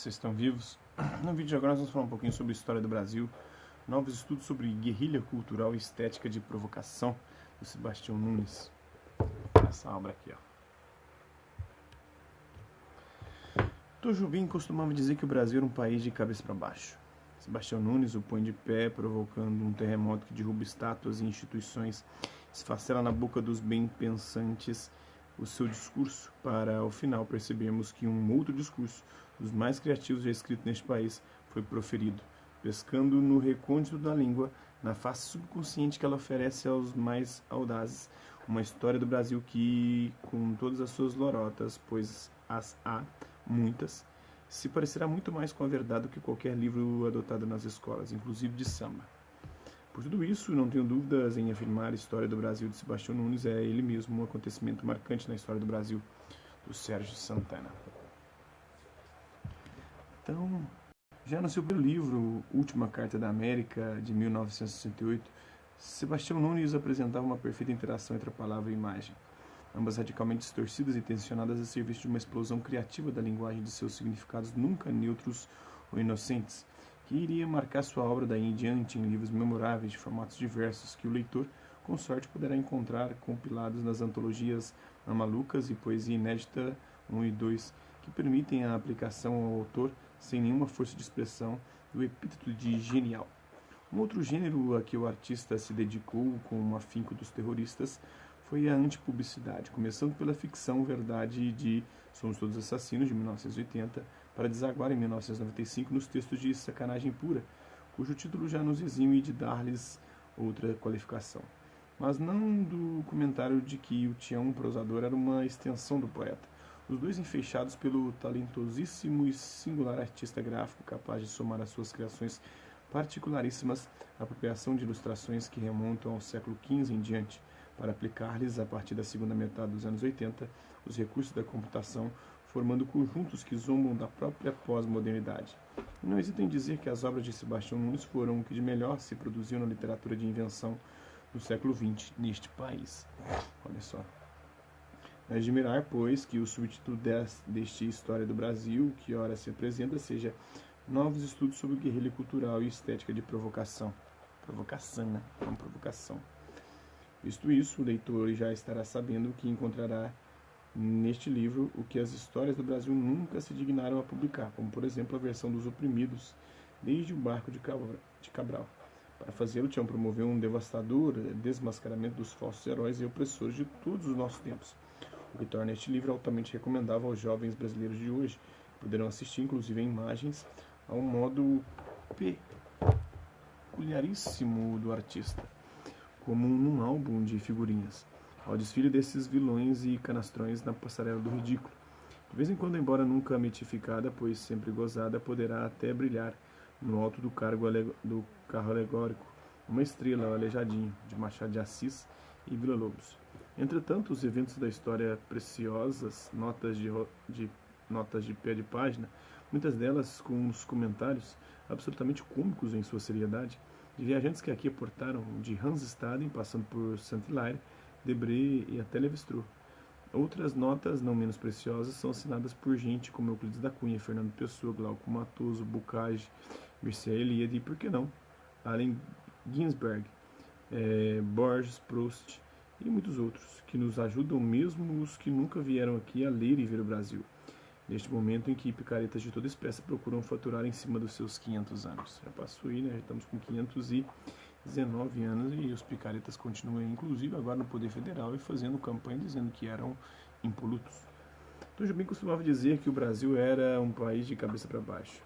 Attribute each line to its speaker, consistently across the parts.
Speaker 1: vocês estão vivos? No vídeo de agora nós vamos falar um pouquinho sobre a história do Brasil, novos estudos sobre guerrilha cultural e estética de provocação, do Sebastião Nunes. Essa obra aqui, ó. Jobim costumava dizer que o Brasil era um país de cabeça para baixo. Sebastião Nunes o põe de pé, provocando um terremoto que derruba estátuas e instituições, esfacela na boca dos bem-pensantes o seu discurso, para ao final percebermos que um outro discurso, dos mais criativos já escrito neste país, foi proferido, pescando no recôndito da língua, na face subconsciente que ela oferece aos mais audazes, uma história do Brasil que, com todas as suas lorotas, pois as há muitas, se parecerá muito mais com a verdade do que qualquer livro adotado nas escolas, inclusive de samba. Por tudo isso, não tenho dúvidas em afirmar a história do Brasil de Sebastião Nunes é ele mesmo um acontecimento marcante na história do Brasil, do Sérgio Santana. Então, já no seu primeiro livro, Última Carta da América, de 1968, Sebastião Nunes apresentava uma perfeita interação entre a palavra e a imagem, ambas radicalmente distorcidas e tensionadas a serviço de uma explosão criativa da linguagem de seus significados nunca neutros ou inocentes, que iria marcar sua obra daí em diante em livros memoráveis de formatos diversos que o leitor, com sorte, poderá encontrar compilados nas antologias Mamalucas e Poesia Inédita 1 e 2, que permitem a aplicação ao autor, sem nenhuma força de expressão, do epíteto de genial. Um outro gênero a que o artista se dedicou com o afinco dos terroristas foi a antipublicidade, começando pela ficção verdade de Somos Todos Assassinos, de 1980, para desaguar em 1995 nos textos de Sacanagem Pura, cujo título já nos exime de dar-lhes outra qualificação. Mas não do comentário de que o Tião prosador era uma extensão do poeta, os dois enfeixados pelo talentosíssimo e singular artista gráfico capaz de somar às suas criações particularíssimas a apropriação de ilustrações que remontam ao século XV em diante, para aplicar-lhes, a partir da segunda metade dos anos 80, os recursos da computação, formando conjuntos que zombam da própria pós-modernidade. E não hesito em dizer que as obras de Sebastião Nunes foram o que de melhor se produziu na literatura de invenção do século XX neste país. Olha só. É de admirar, pois, que o subtítulo deste História do Brasil, que ora se apresenta, seja Novos Estudos sobre Guerrilha Cultural e Estética de Provocação. Provocação, né? Não provocação. Visto isso, o leitor já estará sabendo que encontrará neste livro o que as histórias do Brasil nunca se dignaram a publicar, como, por exemplo, a versão dos oprimidos, desde o Barco de Cabral. Para fazê-lo, Tião promoveu um devastador desmascaramento dos falsos heróis e opressores de todos os nossos tempos, o que torna este livro altamente recomendável aos jovens brasileiros de hoje, que poderão assistir, inclusive em imagens, a um modo peculiaríssimo do artista, como num álbum de figurinhas, ao desfile desses vilões e canastrões na passarela do ridículo. De vez em quando, embora nunca mitificada, pois sempre gozada, poderá até brilhar no alto do carro alegórico, uma estrela, o Aleijadinho, de Machado de Assis e Villa-Lobos. Entretanto, os eventos da história preciosas, notas de pé de página, muitas delas com os comentários absolutamente cômicos em sua seriedade, de viajantes que aqui aportaram de Hansestaden, passando por Saint-Hilaire, Debré e até Levi-Strauss. Outras notas, não menos preciosas, são assinadas por gente como Euclides da Cunha, Fernando Pessoa, Glauco Matoso, Bocage, Mircea Eliade e, por que não, Allen Ginsberg, Borges, Proust e muitos outros, que nos ajudam mesmo os que nunca vieram aqui a ler e ver o Brasil, neste momento em que picaretas de toda espécie procuram faturar em cima dos seus 500 anos. Já passou aí, né? Já estamos com 519 anos e os picaretas continuam, inclusive agora no Poder Federal, e fazendo campanha dizendo que eram impolutos. Então, Jobim costumava dizer que o Brasil era um país de cabeça para baixo.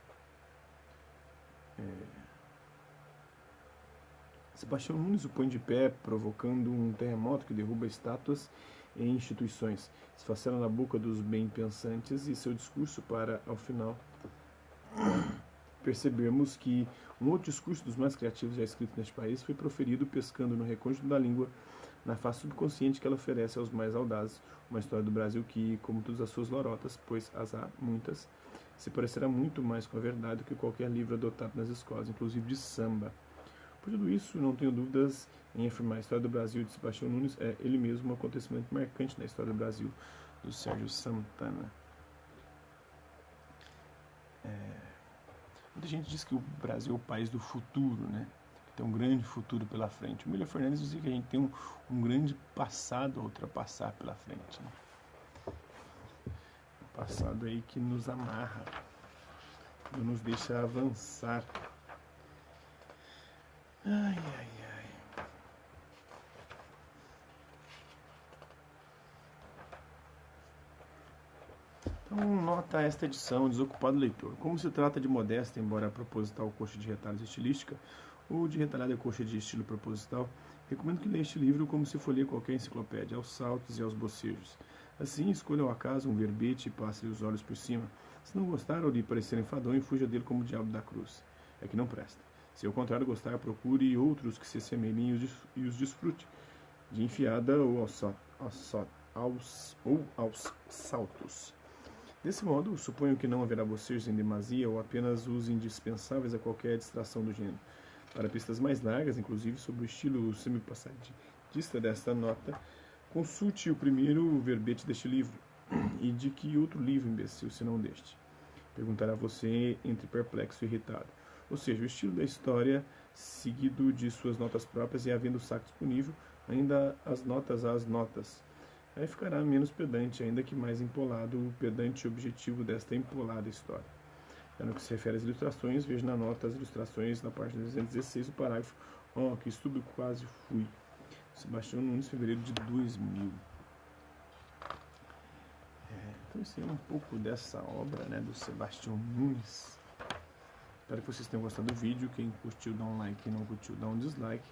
Speaker 1: Sebastião Nunes o põe de pé, provocando um terremoto que derruba estátuas e instituições, esfacela na boca dos bem-pensantes e seu discurso para, ao final, percebermos que um outro discurso dos mais criativos já escrito neste país foi proferido pescando no recôndito da língua, na face subconsciente que ela oferece aos mais audazes, uma história do Brasil que, como todas as suas lorotas, pois as há muitas, se parecerá muito mais com a verdade do que qualquer livro adotado nas escolas, inclusive de samba. Por tudo isso, não tenho dúvidas em afirmar a história do Brasil de Sebastião Nunes é ele mesmo um acontecimento marcante na história do Brasil, do Sérgio Santana. Muita gente diz que o Brasil é o país do futuro, né? Tem um grande futuro pela frente. O Miller Fernandes dizia que a gente tem um grande passado a ultrapassar pela frente, né? Um passado aí que nos amarra, não nos deixa avançar. Ai, ai, ai. Então, nota esta edição, Desocupado Leitor. Como se trata de modesta, embora proposital coxa de retalhos estilística, ou de retalhada coxa de estilo proposital, recomendo que leia este livro como se for ler qualquer enciclopédia, aos saltos e aos bocejos. Assim, escolha ao acaso um verbete e passe-lhe os olhos por cima. Se não gostar ou lhe parecer enfadonho, fuja dele como o diabo da cruz. É que não presta. Se ao contrário gostar, procure outros que se assemelhem e os desfrute, de enfiada ou aos saltos. Desse modo, suponho que não haverá bocejos em demasia ou apenas os indispensáveis a qualquer distração do gênero. Para pistas mais largas, inclusive sobre o estilo semipassadista desta nota, consulte o primeiro verbete deste livro. E de que outro livro, imbecil, se não deste? Perguntará você entre perplexo e irritado. Ou seja, o estilo da história, seguido de suas notas próprias e havendo o saco disponível, ainda as notas às notas. Aí ficará menos pedante, ainda que mais empolado, o pedante objetivo desta empolada história. Já no que se refere às ilustrações, veja na nota as ilustrações na página 216, o parágrafo que estúpido quase fui. Sebastião Nunes, fevereiro de 2000. Então esse é um pouco dessa obra, né, do Sebastião Nunes. Espero que vocês tenham gostado do vídeo. Quem curtiu, dá um like. Quem não curtiu, dá um dislike.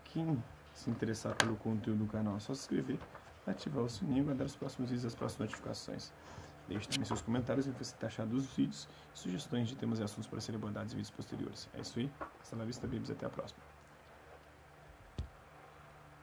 Speaker 1: Quem se interessar pelo conteúdo do canal, é só se inscrever, ativar o sininho e aguardar os próximos vídeos e as próximas notificações. Deixe também seus comentários e o que você está achando dos vídeos, sugestões de temas e assuntos para serem abordados em vídeos posteriores. É isso aí. Hasta la vista, babies. Até a próxima.